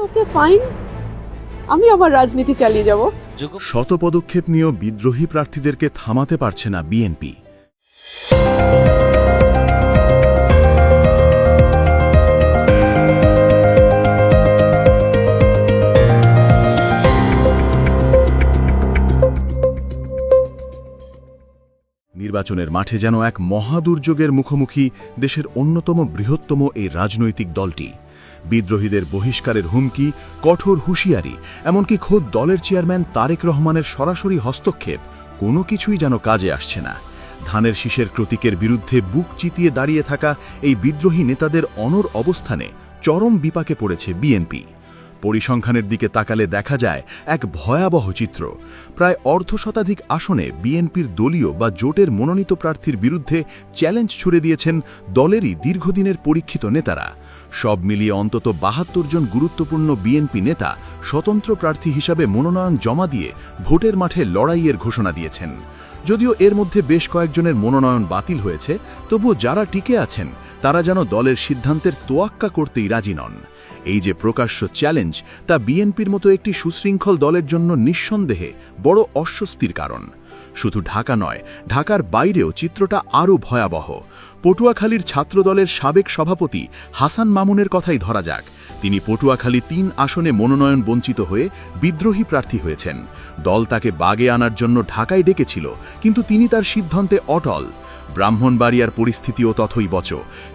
Okay fine, আমি আবার রাজনীতি চালিয়ে যাব। শত পদক্ষেপ নিয়েও বিদ্রোহী প্রার্থীদেরকে থামাতে পারছে না বিএনপি। নির্বাচনের মাঠে যেন এক মহাদুর্যোগের মুখোমুখি দেশের অন্যতম বৃহত্তম এই রাজনৈতিক দলটি। বিদ্রোহীদের বহিষ্কারের হুমকি, কঠোর হুঁশিয়ারি, এমনকি খোদ দলের চেয়ারম্যান তারেক রহমানের সরাসরি হস্তক্ষেপ, কোনো কিছুই যেন কাজে আসছে না। ধানের শীষের প্রতীকের বিরুদ্ধে বুক চিতিয়ে দাঁড়িয়ে থাকা এই বিদ্রোহী নেতাদের অনড় অবস্থানে চরম বিপাকে পড়েছে বিএনপি। পরিসংখ্যানের দিকে তাকালে দেখা যায় এক ভয়াবহ চিত্র। প্রায় অর্ধশতাধিক আসনে বিএনপির দলীয় বা জোটের মনোনীত প্রার্থীর বিরুদ্ধে চ্যালেঞ্জ ছুড়ে দিয়েছেন দলেরই দীর্ঘদিনের পরীক্ষিত নেতারা। সব মিলিয়ে অন্তত ৭২ জন গুরুত্বপূর্ণ বিএনপি নেতা স্বতন্ত্র প্রার্থী হিসাবে মনোনয়ন জমা দিয়ে ভোটের মাঠে লড়াইয়ের ঘোষণা দিয়েছেন। যদিও এর মধ্যে বেশ কয়েকজনের মনোনয়ন বাতিল হয়েছে, তবুও যারা টিকে আছেন তারা যেন দলের সিদ্ধান্তের তোয়াক্কা করতেই রাজি নন। এই যে প্রকাশ্য চ্যালেঞ্জ, তা বিএনপির মতো একটি সুশৃঙ্খল দলের জন্য নিঃসন্দেহে বড় অস্বস্তির কারণ। শুধু ঢাকা নয়, ঢাকার বাইরেও চিত্রটা আরও ভয়াবহ। পটুয়াখালীর ছাত্রদলের সাবেক সভাপতি হাসান মামুনের কথাই ধরা যাক। তিনি পটুয়াখালী ৩ আসনে মনোনয়ন বঞ্চিত হয়ে বিদ্রোহী প্রার্থী হয়েছেন। দল তাকে বাগে আনার জন্য ঢাকায় ডেকেছিল, কিন্তু তিনি তার সিদ্ধান্তে অটল। ব্রাহ্মণবাড়িয়ার পরিস্থিতিও তথৈবচ।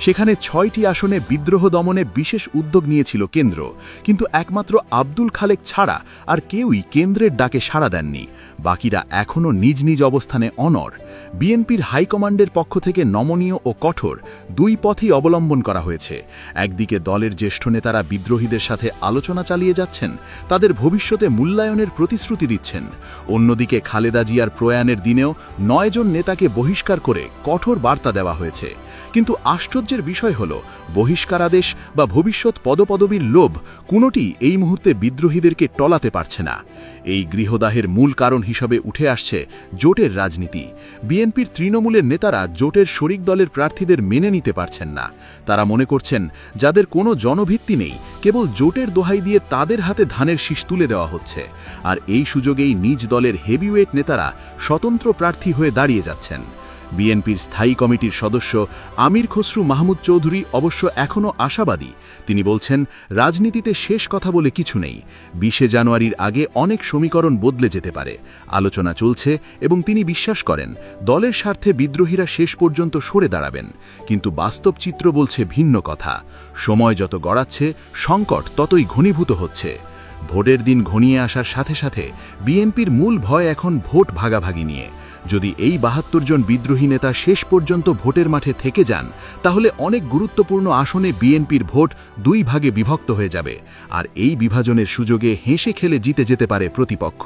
সেখানে ৬টি আসনে বিদ্রোহ দমনে বিশেষ উদ্যোগ নিয়েছিল কেন্দ্র, কিন্তু একমাত্র আব্দুল খালেক ছাড়া আর কেউই কেন্দ্রের ডাকে সাড়া দেননি। বাকিরা এখনও নিজ নিজ অবস্থানে অনড়। বিএনপির হাইকমান্ডের পক্ষ থেকে নমনীয় ও কঠোর দুই পথই অবলম্বন করা হয়েছে। একদিকে দলের জ্যেষ্ঠ নেতারা বিদ্রোহীদের সাথে আলোচনা চালিয়ে যাচ্ছেন, তাদের ভবিষ্যতে মূল্যায়নের প্রতিশ্রুতি দিচ্ছেন। অন্যদিকে খালেদা জিয়ার প্রয়াণের দিনেও ৯ জন নেতাকে বহিষ্কার করে কঠোর বার্তা দেওয়া হয়েছে। কিন্তু আশ্চর্যের বিষয় হল, বহিষ্কারাদেশ বা ভবিষ্যৎ পদপদবীর লোভ কোনোটি এই মুহূর্তে বিদ্রোহীদেরকে টলাতে পারছে না। এই গৃহদাহের মূল কারণ হিসাবে উঠে আসছে জোটের রাজনীতি। বিএনপির তৃণমূলের নেতারা জোটের শরিক দলের প্রার্থীদের মেনে নিতে পারছেন না। তারা মনে করছেন, যাদের কোনো জনভিত্তি নেই, কেবল জোটের দোহাই দিয়ে তাদের হাতে ধানের শীষ তুলে দেওয়া হচ্ছে। আর এই সুযোগেই নিজ দলের হেভিওয়েট নেতারা স্বতন্ত্র প্রার্থী হয়ে দাঁড়িয়ে যাচ্ছেন। বিএনপির স্থায়ী কমিটির সদস্য আমির খসরু মাহমুদ চৌধুরী অবশ্য এখনও আশাবাদী। তিনি বলছেন, রাজনীতিতে শেষ কথা বলে কিছু নেই। ২০ জানুয়ারির আগে অনেক সমীকরণ বদলে যেতে পারে। আলোচনা চলছে এবং তিনি বিশ্বাস করেন দলের স্বার্থে বিদ্রোহীরা শেষ পর্যন্ত সরে দাঁড়াবেন। কিন্তু বাস্তব চিত্র বলছে ভিন্ন কথা। সময় যত গড়াচ্ছে, সংকট ততই ঘনীভূত হচ্ছে। ভোটের দিন ঘনিয়ে আসার সাথে সাথে বিএনপির মূল ভয় এখন ভোট ভাগাভাগি নিয়ে। যদি এই ৭২ জন বিদ্রোহী নেতা শেষ পর্যন্ত ভোটের মাঠে থেকে যান, তাহলে অনেক গুরুত্বপূর্ণ আসনে বিএনপির ভোট ২ ভাগে বিভক্ত হয়ে যাবে। আর এই বিভাজনের সুযোগে হেসে খেলে জিতে যেতে পারে প্রতিপক্ষ।